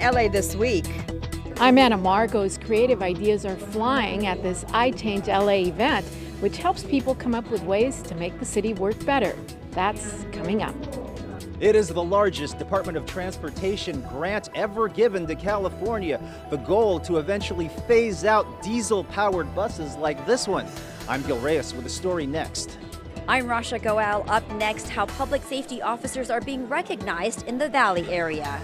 LA This Week. I'm Anna Margos. Creative ideas are flying at this I Change LA event, which helps people come up with ways to make the city work better. That's coming up. It is the largest Department of Transportation grant ever given to California. The goal to eventually phase out diesel-powered buses like this one. I'm Gil Reyes with the story next. I'm Rasha Goel. Up next, how public safety officers are being recognized in the Valley area.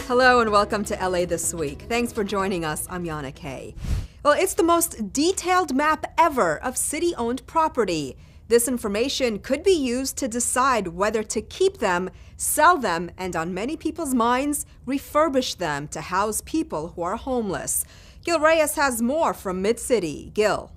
Hello and welcome to LA This Week. Thanks for joining us. I'm Yana Kay. Well, it's the most detailed map ever of city-owned property. This information could be used to decide whether to keep them, sell them, and on many people's minds, refurbish them to house people who are homeless. Gil Reyes has more from Mid-City. Gil.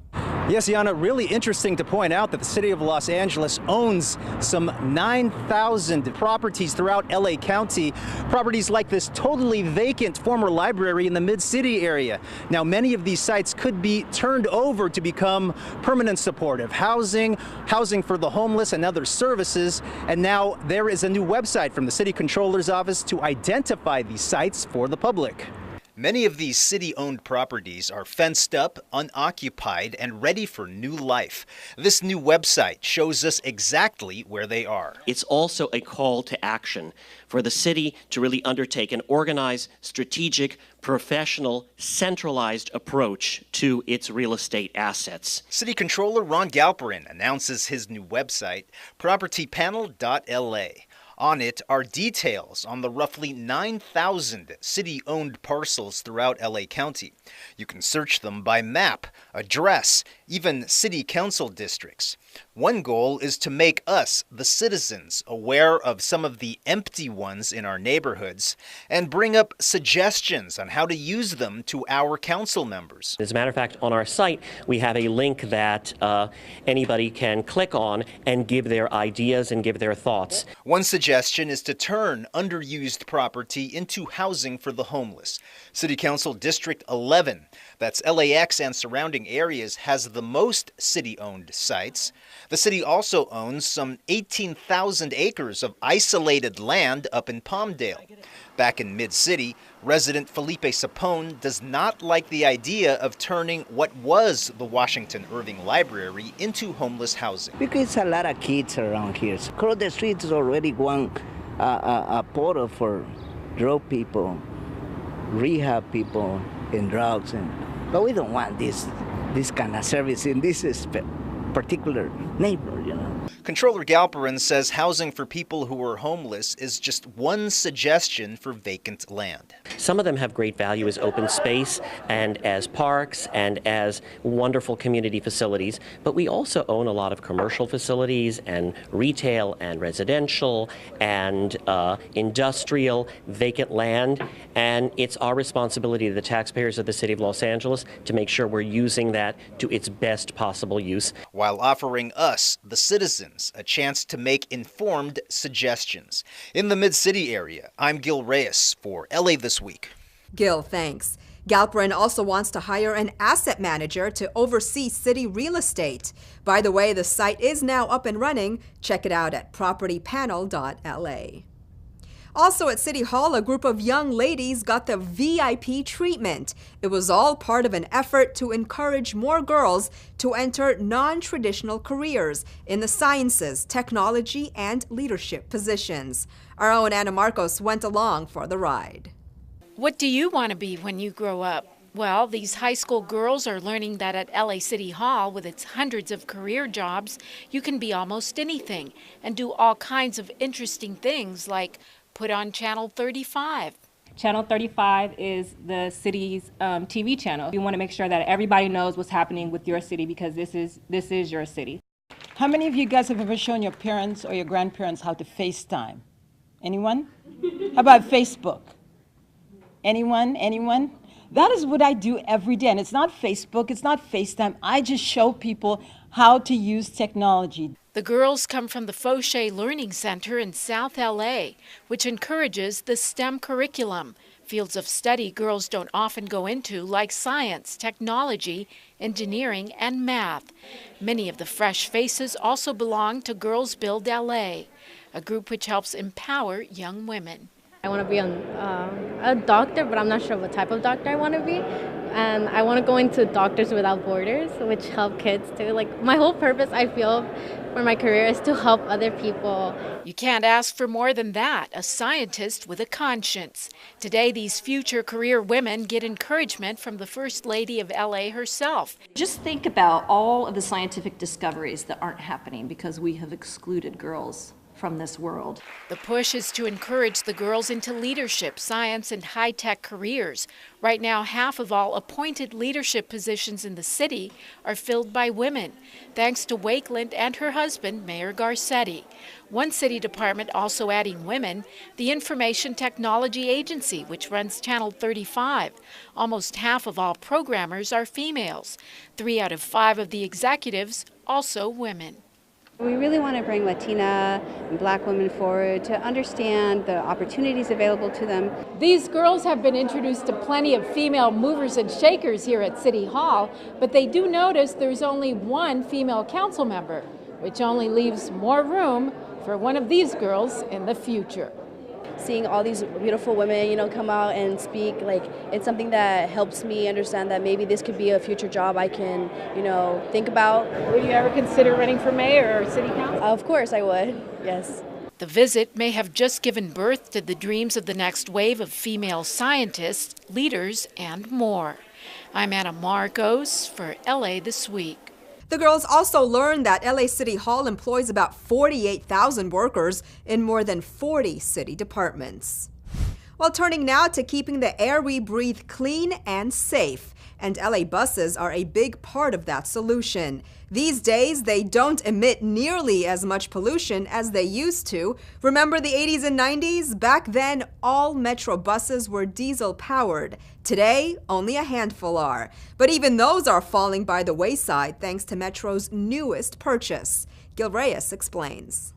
Yes, Yana, really interesting to point out that the city of Los Angeles owns some 9,000 properties throughout LA County. Properties like this totally vacant former library in the Mid-City area. Now, many of these sites could be turned over to become permanent supportive housing, housing for the homeless, and other services. And now there is a new website from the city controller's office to identify these sites for the public. Many of these city-owned properties are fenced up, unoccupied, and ready for new life. This new website shows us exactly where they are. It's also a call to action for the city to really undertake an organized, strategic, professional, centralized approach to its real estate assets. City Controller Ron Galperin announces his new website, propertypanel.la. On it are details on the roughly 9,000 city-owned parcels throughout LA County. You can search them by map, address, even city council districts. One goal is to make us, the citizens, aware of some of the empty ones in our neighborhoods and bring up suggestions on how to use them to our council members. As a matter of fact, on our site, we have a link that anybody can click on and give their ideas and give their thoughts. One suggestion is to turn underused property into housing for the homeless. City Council District 11, that's LAX and surrounding areas, has the most city-owned sites. The city also owns some 18,000 acres of isolated land up in Palmdale. Back in Mid-City, resident Felipe Sapone does not like the idea of turning what was the Washington Irving Library into homeless housing. Because a lot of kids around here. Across the street is already one portal for drug people, rehab people, and drugs. But we don't want this kind of service in this particular neighborhood, you know. Controller Galperin says housing for people who are homeless is just one suggestion for vacant land. Some of them have great value as open space and as parks and as wonderful community facilities, but we also own a lot of commercial facilities and retail and residential and industrial vacant land, and it's our responsibility, the taxpayers of the city of Los Angeles, to make sure we're using that to its best possible use, while offering us, the citizens, a chance to make informed suggestions. In the Mid-City area, I'm Gil Reyes for LA This Week. Gil, thanks. Galperin also wants to hire an asset manager to oversee city real estate. By the way, the site is now up and running. Check it out at propertypanel.la. Also at City Hall, a group of young ladies got the VIP treatment. It was all part of an effort to encourage more girls to enter non-traditional careers in the sciences, technology, and leadership positions. Our own Anna Marcos went along for the ride. What do you want to be when you grow up? Well, these high school girls are learning that at LA City Hall, with its hundreds of career jobs, you can be almost anything and do all kinds of interesting things like put on Channel 35. Channel 35 is the city's TV channel. We want to make sure that everybody knows what's happening with your city because this is your city. How many of you guys have ever shown your parents or your grandparents how to FaceTime? Anyone? How about Facebook? Anyone? Anyone? That is what I do every day. And it's not Facebook, it's not FaceTime. I just show people how to use technology. The girls come from the Fauché Learning Center in South LA, which encourages the STEM curriculum. Fields of study girls don't often go into, like science, technology, engineering, and math. Many of the fresh faces also belong to Girls Build LA, a group which helps empower young women. I want to be a doctor, but I'm not sure what type of doctor I want to be. And I want to go into Doctors Without Borders, which help kids too. Like, my whole purpose, I feel, for my career is to help other people. You can't ask for more than that, a scientist with a conscience. Today, these future career women get encouragement from the First Lady of LA herself. Just think about all of the scientific discoveries that aren't happening because we have excluded girls from this world. The push is to encourage the girls into leadership, science, and high-tech careers. Right now, half of all appointed leadership positions in the city are filled by women, thanks to Wakeland and her husband, Mayor Garcetti. One city department also adding women, the Information Technology Agency, which runs Channel 35. Almost half of all programmers are females. 3 out of 5 of the executives also women. We really want to bring Latina and Black women forward to understand the opportunities available to them. These girls have been introduced to plenty of female movers and shakers here at City Hall, but they do notice there's only one female council member, which only leaves more room for one of these girls in the future. Seeing all these beautiful women, come out and speak, it's something that helps me understand that maybe this could be a future job I can, think about. Would you ever consider running for mayor or city council? Of course I would, yes. The visit may have just given birth to the dreams of the next wave of female scientists, leaders, and more. I'm Anna Marcos for LA This Week. The girls also learned that LA City Hall employs about 48,000 workers in more than 40 city departments. Well, turning now to keeping the air we breathe clean and safe. And LA buses are a big part of that solution. These days, they don't emit nearly as much pollution as they used to. Remember the 80s and 90s? Back then, all Metro buses were diesel-powered. Today, only a handful are. But even those are falling by the wayside thanks to Metro's newest purchase. Gil Reyes explains.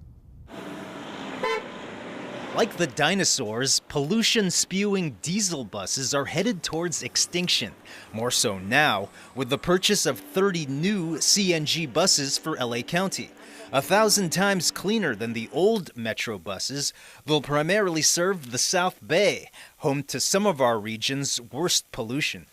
Like the dinosaurs, pollution-spewing diesel buses are headed towards extinction. More so now, with the purchase of 30 new CNG buses for LA County. 1,000 times cleaner than the old Metro buses, they'll primarily serve the South Bay, home to some of our region's worst pollution.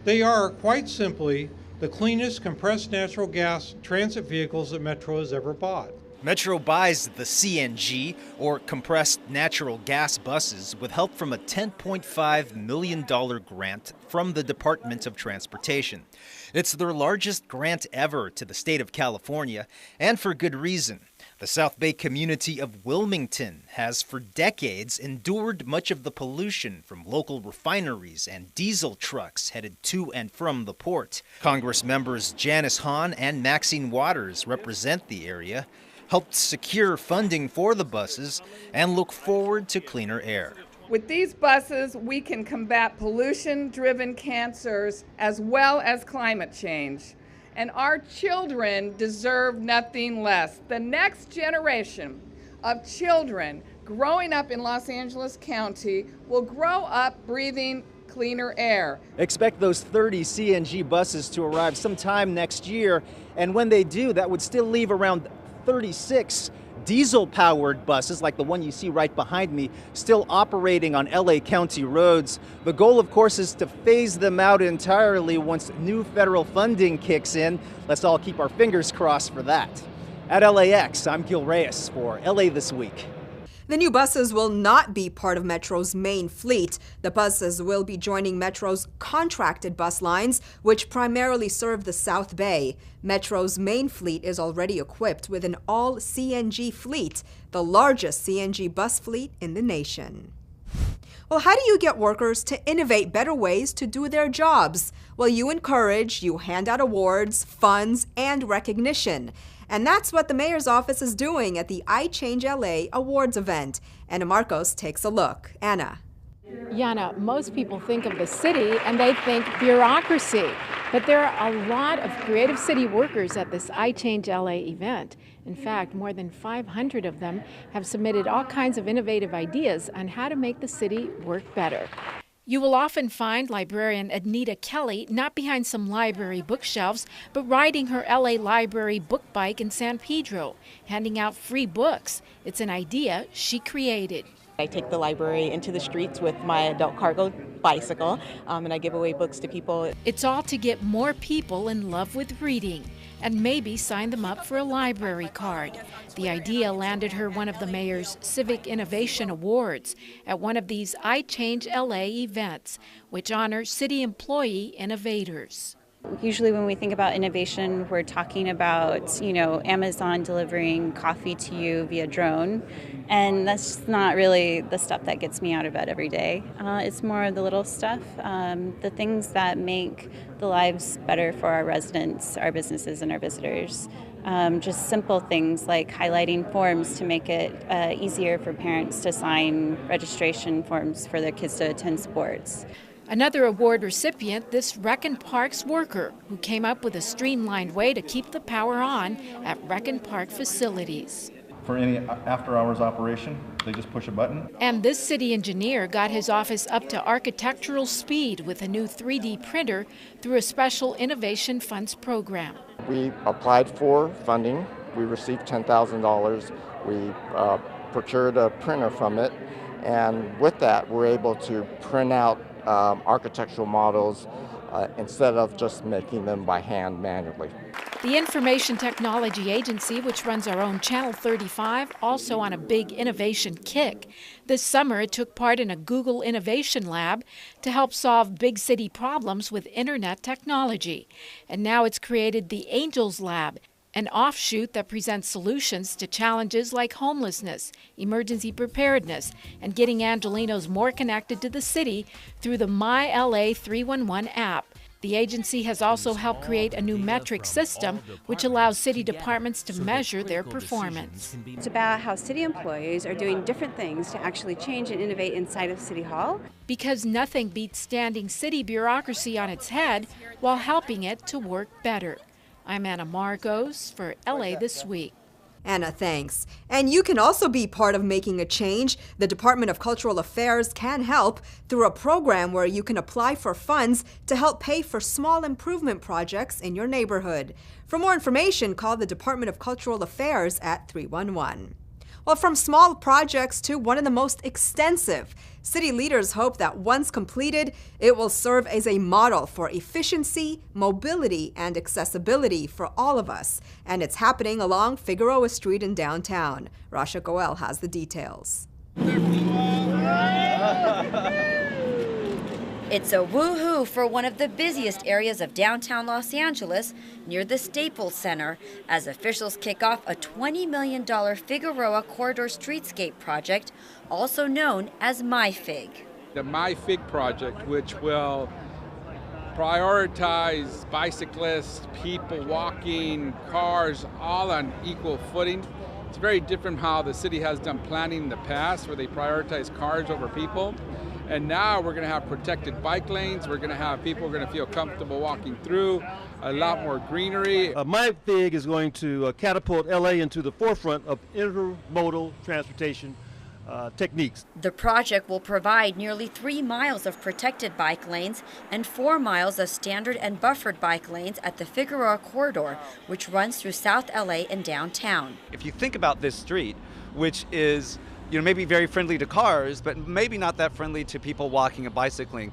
They are, quite simply, the cleanest compressed natural gas transit vehicles that Metro has ever bought. Metro buys the CNG, or compressed natural gas buses, with help from a $10.5 million grant from the Department of Transportation. It's their largest grant ever to the state of California, and for good reason. The South Bay community of Wilmington has for decades endured much of the pollution from local refineries and diesel trucks headed to and from the port. Congress members Janice Hahn and Maxine Waters represent the area, helped secure funding for the buses, and look forward to cleaner air. With these buses, we can combat pollution-driven cancers as well as climate change. And our children deserve nothing less. The next generation of children growing up in Los Angeles County will grow up breathing cleaner air. Expect those 30 CNG buses to arrive sometime next year, and when they do, that would still leave around 36 diesel-powered buses, like the one you see right behind me, still operating on LA County roads. The goal, of course, is to phase them out entirely once new federal funding kicks in. Let's all keep our fingers crossed for that. At LAX, I'm Gil Reyes for LA This Week. The new buses will not be part of Metro's main fleet. The buses will be joining Metro's contracted bus lines, which primarily serve the South Bay. Metro's main fleet is already equipped with an all-CNG fleet, the largest CNG bus fleet in the nation. Well, how do you get workers to innovate better ways to do their jobs? Well, you encourage, you hand out awards, funds, and recognition. And that's what the mayor's office is doing at the I Change LA Awards event. Anna Marcos takes a look. Anna. Yana, most people think of the city and they think bureaucracy, but there are a lot of creative city workers at this I Change LA event. In fact, more than 500 of them have submitted all kinds of innovative ideas on how to make the city work better. You will often find librarian Anita Kelly not behind some library bookshelves, but riding her LA Library book bike in San Pedro, handing out free books. It's an idea she created. I take the library into the streets with my adult cargo bicycle, and I give away books to people. It's all to get more people in love with reading and maybe sign them up for a library card. The idea landed her one of the mayor's Civic Innovation Awards at one of these I Change LA events, which honor city employee innovators. Usually when we think about innovation, we're talking about, Amazon delivering coffee to you via drone. And that's just not really the stuff that gets me out of bed every day. It's more of the little stuff, the things that make the lives better for our residents, our businesses, and our visitors. Just simple things like highlighting forms to make it easier for parents to sign registration forms for their kids to attend sports. Another award recipient, this Rec and Parks worker who came up with a streamlined way to keep the power on at Rec and Park facilities. For any after-hours operation, they just push a button. And this city engineer got his office up to architectural speed with a new 3D printer through a special Innovation Funds program. We applied for funding. We received $10,000. We procured a printer from it. And with that, we're able to print out architectural models instead of just making them by hand manually. The Information Technology Agency, which runs our own Channel 35, also on a big innovation kick. This summer, it took part in a Google Innovation Lab to help solve big city problems with internet technology. And now it's created the Angels Lab, an offshoot that presents solutions to challenges like homelessness, emergency preparedness, and getting Angelenos more connected to the city through the My LA 311 app. The agency has also helped create a new metric system which allows city departments to measure their performance. It's about how city employees are doing different things to actually change and innovate inside of City Hall. Because nothing beats standing city bureaucracy on its head while helping it to work better. I'm Anna Margos for LA This Week. Anna, thanks. And you can also be part of making a change. The Department of Cultural Affairs can help through a program where you can apply for funds to help pay for small improvement projects in your neighborhood. For more information, call the Department of Cultural Affairs at 311. Well, from small projects to one of the most extensive, city leaders hope that once completed, it will serve as a model for efficiency, mobility, and accessibility for all of us. And it's happening along Figueroa Street in downtown. Rasha Goel has the details. It's a woohoo for one of the busiest areas of downtown Los Angeles, near the Staples Center, as officials kick off a $20 million Figueroa Corridor Streetscape project, also known as MyFig. The MyFig project, which will prioritize bicyclists, people walking, cars, all on equal footing. It's very different how the city has done planning in the past, where they prioritize cars over people. And now we're going to have protected bike lanes. We're going to have people who are going to feel comfortable walking through, a lot more greenery. MyFig is going to catapult LA into the forefront of intermodal transportation techniques. The project will provide nearly 3 miles of protected bike lanes and 4 miles of standard and buffered bike lanes at the Figueroa Corridor, which runs through South LA and downtown. If you think about this street, which is maybe very friendly to cars, but maybe not that friendly to people walking and bicycling,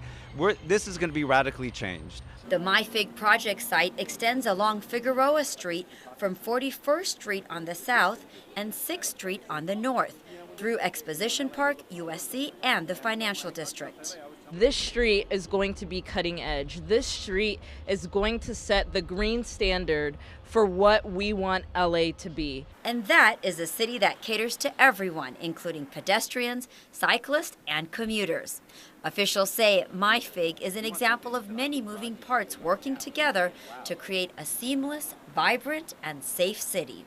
this is going to be radically changed. The MyFig project site extends along Figueroa Street from 41st Street on the south and 6th Street on the north, through Exposition Park, USC, and the Financial District. This street is going to be cutting edge. This street is going to set the green standard for what we want LA to be. And that is a city that caters to everyone, including pedestrians, cyclists, and commuters. Officials say MyFig is an example of many moving parts working together to create a seamless, vibrant, and safe city.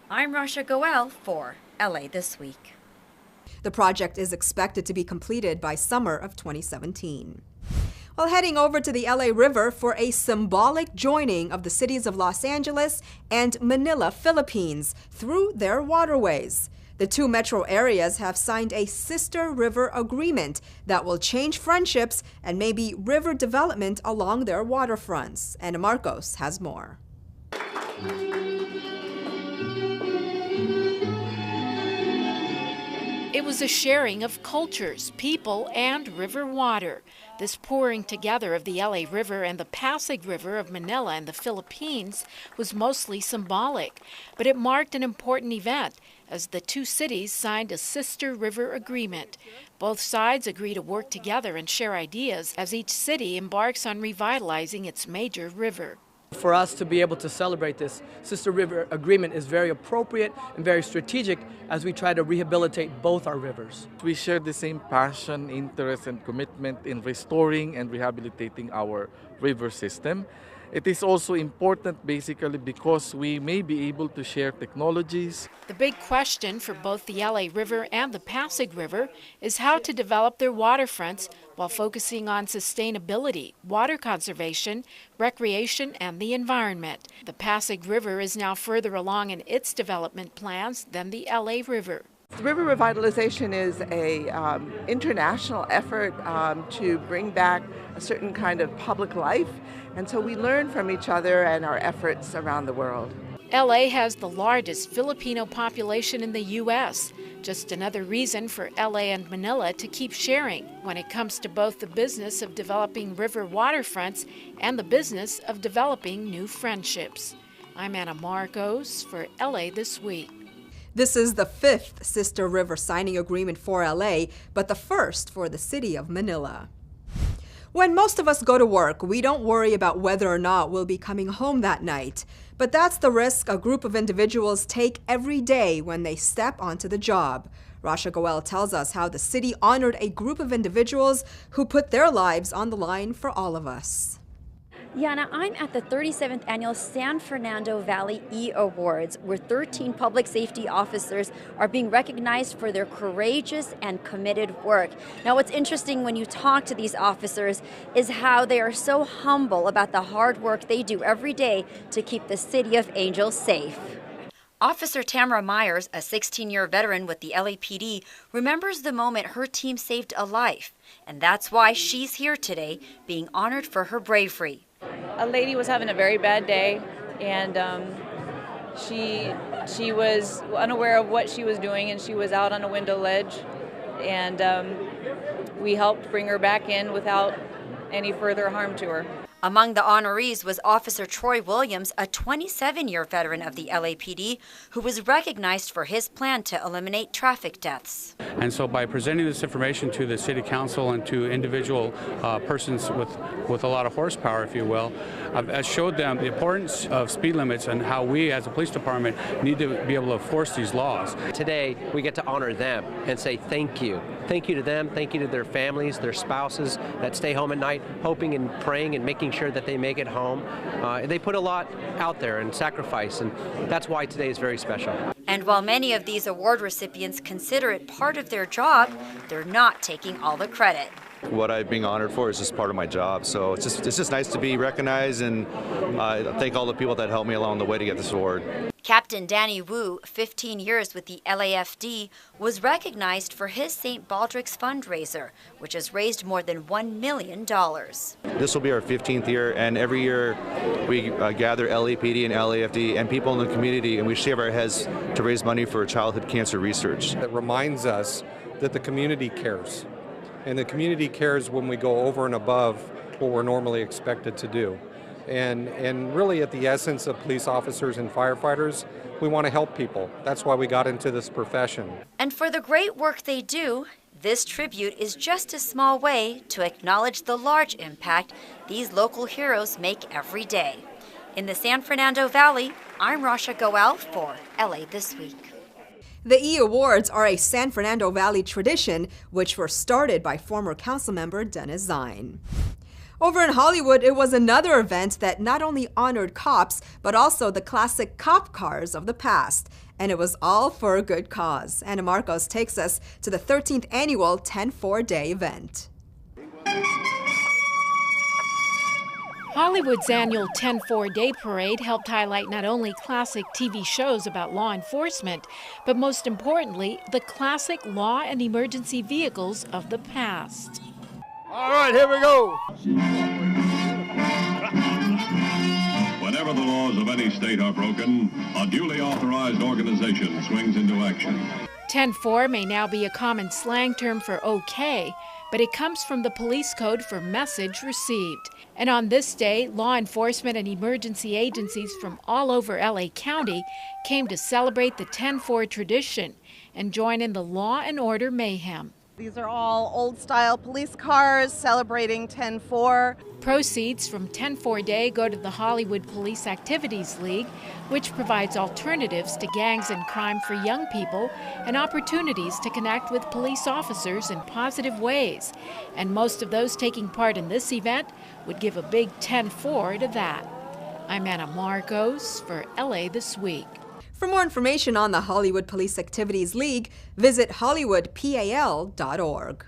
I'm Rasha Goel for LA This Week. The project is expected to be completed by summer of 2017. Well, heading over to the LA River for a symbolic joining of the cities of Los Angeles and Manila, Philippines, through their waterways. The two metro areas have signed a sister river agreement that will change friendships and maybe river development along their waterfronts. Ana Marcos has more. It was a sharing of cultures, people, and river water. This pouring together of the LA River and the Pasig River of Manila and the Philippines was mostly symbolic, but it marked an important event as the two cities signed a sister river agreement. Both sides agree to work together and share ideas as each city embarks on revitalizing its major river. For us to be able to celebrate this sister river agreement is very appropriate and very strategic as we try to rehabilitate both our rivers. We share the same passion, interest, and commitment in restoring and rehabilitating our river system. It is also important basically because we may be able to share technologies. The big question for both the LA River and the Pasig River is how to develop their waterfronts while focusing on sustainability, water conservation, recreation, and the environment. The Pasig River is now further along in its development plans than the LA River. River revitalization is an international effort to bring back a certain kind of public life, and so we learn from each other and our efforts around the world. LA has the largest Filipino population in the U.S., just another reason for LA and Manila to keep sharing when it comes to both the business of developing river waterfronts and the business of developing new friendships. I'm Ana Marcos for LA This Week. This is the 5th Sister River signing agreement for LA, but the first for the city of Manila. When most of us go to work, we don't worry about whether or not we'll be coming home that night. But that's the risk a group of individuals take every day when they step onto the job. Rasha Goel tells us how the city honored a group of individuals who put their lives on the line for all of us. Yana, I'm at the 37th Annual San Fernando Valley E-Awards, where 13 public safety officers are being recognized for their courageous and committed work. Now, what's interesting when you talk to these officers is how they are so humble about the hard work they do every day to keep the City of Angels safe. Officer Tamara Myers, a 16-year veteran with the LAPD, remembers the moment her team saved a life. And that's why she's here today, being honored for her bravery. A lady was having a very bad day, and she was unaware of what she was doing, and she was out on a window ledge, and we helped bring her back in without any further harm to her. Among the honorees was Officer Troy Williams, a 27-year veteran of the LAPD, who was recognized for his plan to eliminate traffic deaths. And so by presenting this information to the City Council and to individual persons with a lot of horsepower, if you will, I've showed them the importance of speed limits and how we as a police department need to be able to enforce these laws. Today, we get to honor them and say thank you. Thank you to them, thank you to their families, their spouses that stay home at night, hoping and praying and making sure that they make it home. They put a lot out there and sacrifice, and that's why today is very special. And while many of these award recipients consider it part of their job, they're not taking all the credit. What I'm being honored for is just part of my job, so it's just nice to be recognized, and thank all the people that helped me along the way to get this award. Captain Danny Wu, 15 years with the LAFD, was recognized for his St. Baldrick's fundraiser, which has raised more than $1 million. This will be our 15th year, and every year we gather LAPD and LAFD and people in the community, and we shave our heads to raise money for childhood cancer research. It reminds us that the community cares, and the community cares when we go over and above what we're normally expected to do. And really at the essence of police officers and firefighters, we want to help people. That's why we got into this profession. And for the great work they do, this tribute is just a small way to acknowledge the large impact these local heroes make every day. In the San Fernando Valley, I'm Rasha Goel for LA This Week. The E-Awards are a San Fernando Valley tradition, which were started by former councilmember Dennis Zine. Over in Hollywood, it was another event that not only honored cops, but also the classic cop cars of the past. And it was all for a good cause. Ana Marcos takes us to the 13th annual 10-4 Day event. Hollywood's annual 10-4 Day Parade helped highlight not only classic TV shows about law enforcement, but most importantly, the classic law and emergency vehicles of the past. All right, here we go. Whenever the laws of any state are broken, a duly authorized organization swings into action. 10-4 may now be a common slang term for okay, but it comes from the police code for message received. And on this day, law enforcement and emergency agencies from all over LA County came to celebrate the 10-4 tradition and join in the law and order mayhem. These are all old-style police cars celebrating 10-4. Proceeds from 10-4 Day go to the Hollywood Police Activities League, which provides alternatives to gangs and crime for young people and opportunities to connect with police officers in positive ways. And most of those taking part in this event would give a big 10-4 to that. I'm Anna Marcos for LA This Week. For more information on the Hollywood Police Activities League, visit hollywoodpal.org.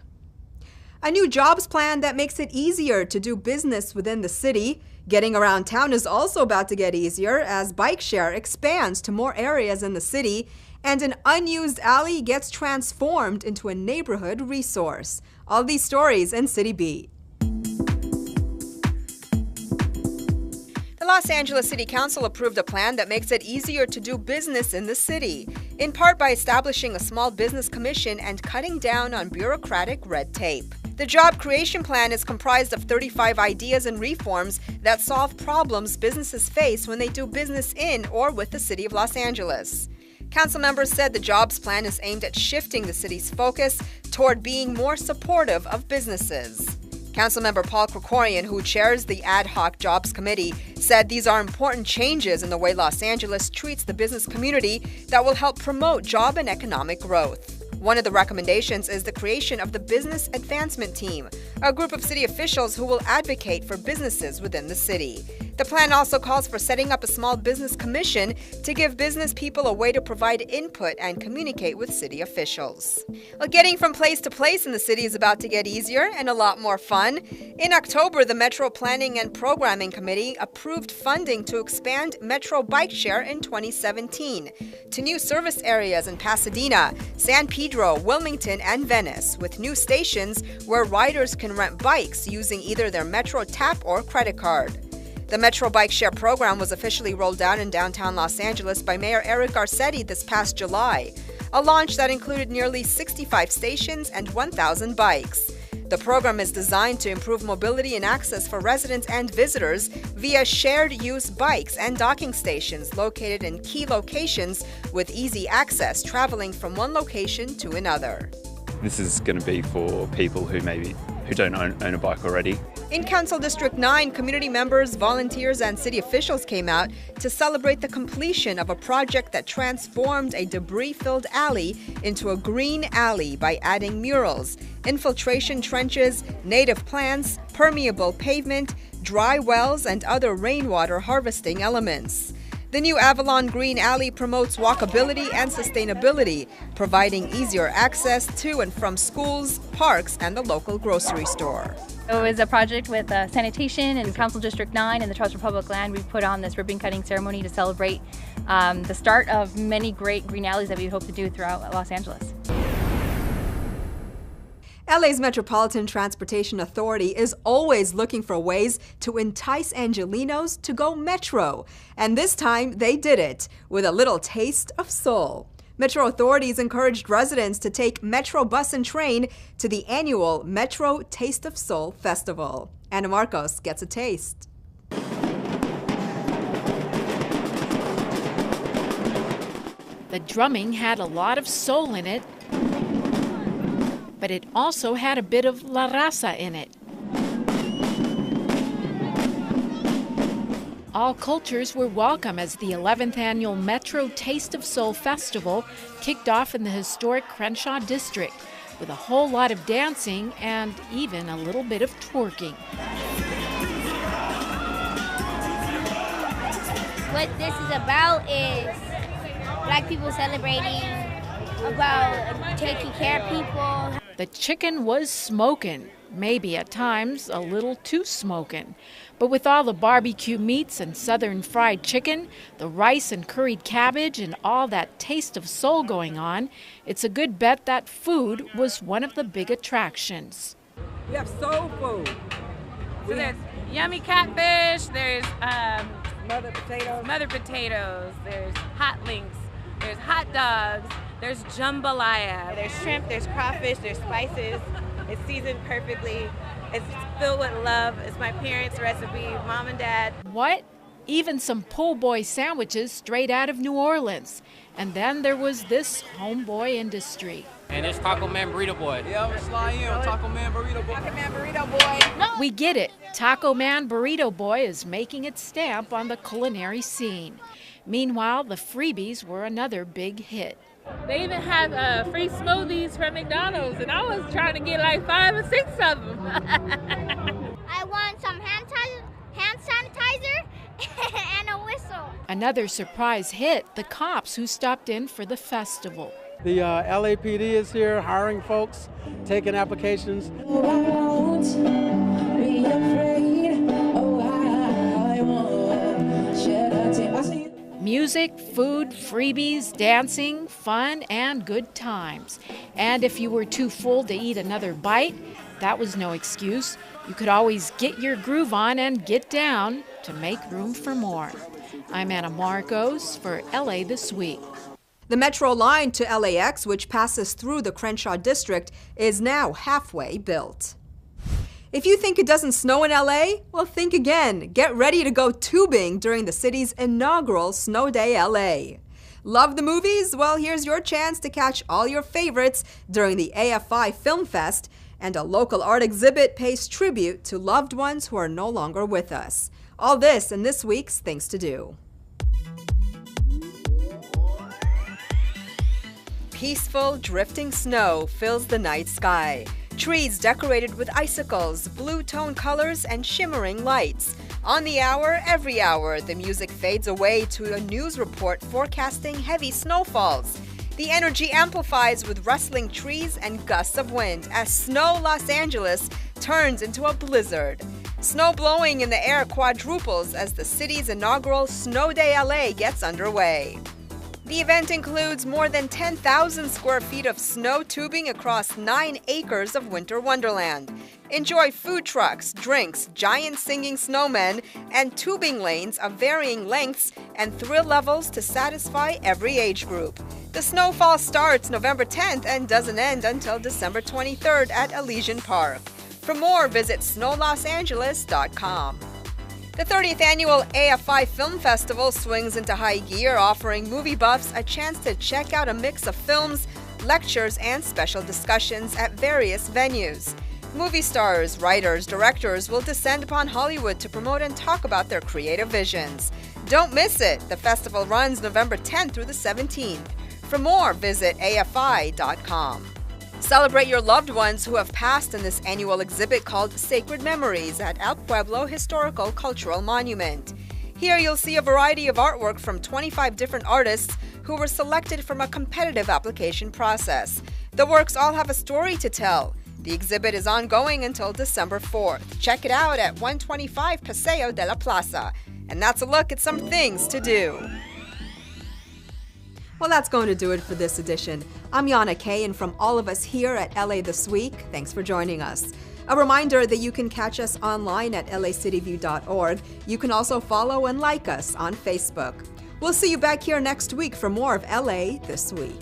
A new jobs plan that makes it easier to do business within the city. Getting around town is also about to get easier as bike share expands to more areas in the city and an unused alley gets transformed into a neighborhood resource. All these stories in City Beat. The Los Angeles City Council approved a plan that makes it easier to do business in the city, in part by establishing a small business commission and cutting down on bureaucratic red tape. The job creation plan is comprised of 35 ideas and reforms that solve problems businesses face when they do business in or with the city of Los Angeles. Council members said the jobs plan is aimed at shifting the city's focus toward being more supportive of businesses. Councilmember Paul Krikorian, who chairs the Ad Hoc Jobs Committee, said these are important changes in the way Los Angeles treats the business community that will help promote job and economic growth. One of the recommendations is the creation of the Business Advancement Team, a group of city officials who will advocate for businesses within the city. The plan also calls for setting up a small business commission to give business people a way to provide input and communicate with city officials. Well, getting from place to place in the city is about to get easier and a lot more fun. In October, the Metro Planning and Programming Committee approved funding to expand Metro Bike Share in 2017 to new service areas in Pasadena, San Pedro, Wilmington, and Venice, with new stations where riders can rent bikes using either their Metro Tap or credit card. The Metro Bike Share program was officially rolled out in downtown Los Angeles by Mayor Eric Garcetti this past July, a launch that included nearly 65 stations and 1,000 bikes. The program is designed to improve mobility and access for residents and visitors via shared-use bikes and docking stations located in key locations with easy access traveling from one location to another. This is going to be for people who don't own a bike already. In Council District 9, community members, volunteers, and city officials came out to celebrate the completion of a project that transformed a debris-filled alley into a green alley by adding murals, infiltration trenches, native plants, permeable pavement, dry wells, and other rainwater harvesting elements. The new Avalon Green Alley promotes walkability and sustainability, providing easier access to and from schools, parks, and the local grocery store. It was a project with sanitation and Council District 9 and the Trust for Public Land. We put on this ribbon cutting ceremony to celebrate the start of many great green alleys that we hope to do throughout Los Angeles. LA's Metropolitan Transportation Authority is always looking for ways to entice Angelenos to go Metro. And this time they did it with a little taste of soul. Metro authorities encouraged residents to take Metro bus and train to the annual Metro Taste of Soul Festival. Anna Marcos gets a taste. The drumming had a lot of soul in it, but it also had a bit of La Raza in it. All cultures were welcome as the 11th annual Metro Taste of Soul Festival kicked off in the historic Crenshaw District with a whole lot of dancing and even a little bit of twerking. What this is about is Black people celebrating about taking care of people. The chicken was smoking. maybe at times a little too smokin'. But with all the barbecue meats and southern fried chicken, the rice and curried cabbage, and all that taste of soul going on, it's a good bet that food was one of the big attractions. We have soul food. So there's yummy catfish, there's smothered potatoes, there's hot links, there's hot dogs, there's jambalaya. There's shrimp, there's crawfish, there's spices. It's seasoned perfectly. It's filled with love. It's my parents' recipe, Mom and Dad. What? Even some po' boy sandwiches straight out of New Orleans. And then there was this homeboy industry. And it's Taco Man Burrito Boy. Yeah, I'm gonna slide in on Taco Man Burrito Boy. Taco Man Burrito Boy. No. We get it. Taco Man Burrito Boy is making its stamp on the culinary scene. Meanwhile, the freebies were another big hit. They even have free smoothies from McDonald's, and I was trying to get like 5 or 6 of them. I want some hand sanitizer and a whistle. Another surprise hit, the cops who stopped in for the festival. The LAPD is here hiring folks, taking applications. Music, food, freebies, dancing, fun, and good times. And if you were too full to eat another bite, that was no excuse. You could always get your groove on and get down to make room for more. I'm Anna Marcos for LA This Week. The Metro line to LAX, which passes through the Crenshaw district, is now halfway built. If you think it doesn't snow in LA, well, think again. Get ready to go tubing during the city's inaugural Snow Day LA. Love the movies? Well, here's your chance to catch all your favorites during the AFI Film Fest, and a local art exhibit pays tribute to loved ones who are no longer with us. All this in this week's Things to Do. Peaceful, drifting snow fills the night sky. Trees decorated with icicles, blue-tone colors, and shimmering lights. On the hour, every hour, the music fades away to a news report forecasting heavy snowfalls. The energy amplifies with rustling trees and gusts of wind as Snow Los Angeles turns into a blizzard. Snow blowing in the air quadruples as the city's inaugural Snow Day LA gets underway. The event includes more than 10,000 square feet of snow tubing across 9 acres of winter wonderland. Enjoy food trucks, drinks, giant singing snowmen, and tubing lanes of varying lengths and thrill levels to satisfy every age group. The snowfall starts November 10th and doesn't end until December 23rd at Elysian Park. For more, visit snowlosangeles.com. The 30th annual AFI Film Festival swings into high gear, offering movie buffs a chance to check out a mix of films, lectures, and special discussions at various venues. Movie stars, writers, directors will descend upon Hollywood to promote and talk about their creative visions. Don't miss it! The festival runs November 10th through the 17th. For more, visit AFI.com. Celebrate your loved ones who have passed in this annual exhibit called Sacred Memories at El Pueblo Historical Cultural Monument. Here you'll see a variety of artwork from 25 different artists who were selected from a competitive application process. The works all have a story to tell. The exhibit is ongoing until December 4th. Check it out at 125 Paseo de la Plaza. And that's a look at some things to do. Well, that's going to do it for this edition. I'm Yana Kay, and from all of us here at LA This Week, thanks for joining us. A reminder that you can catch us online at lacityview.org. You can also follow and like us on Facebook. We'll see you back here next week for more of LA This Week.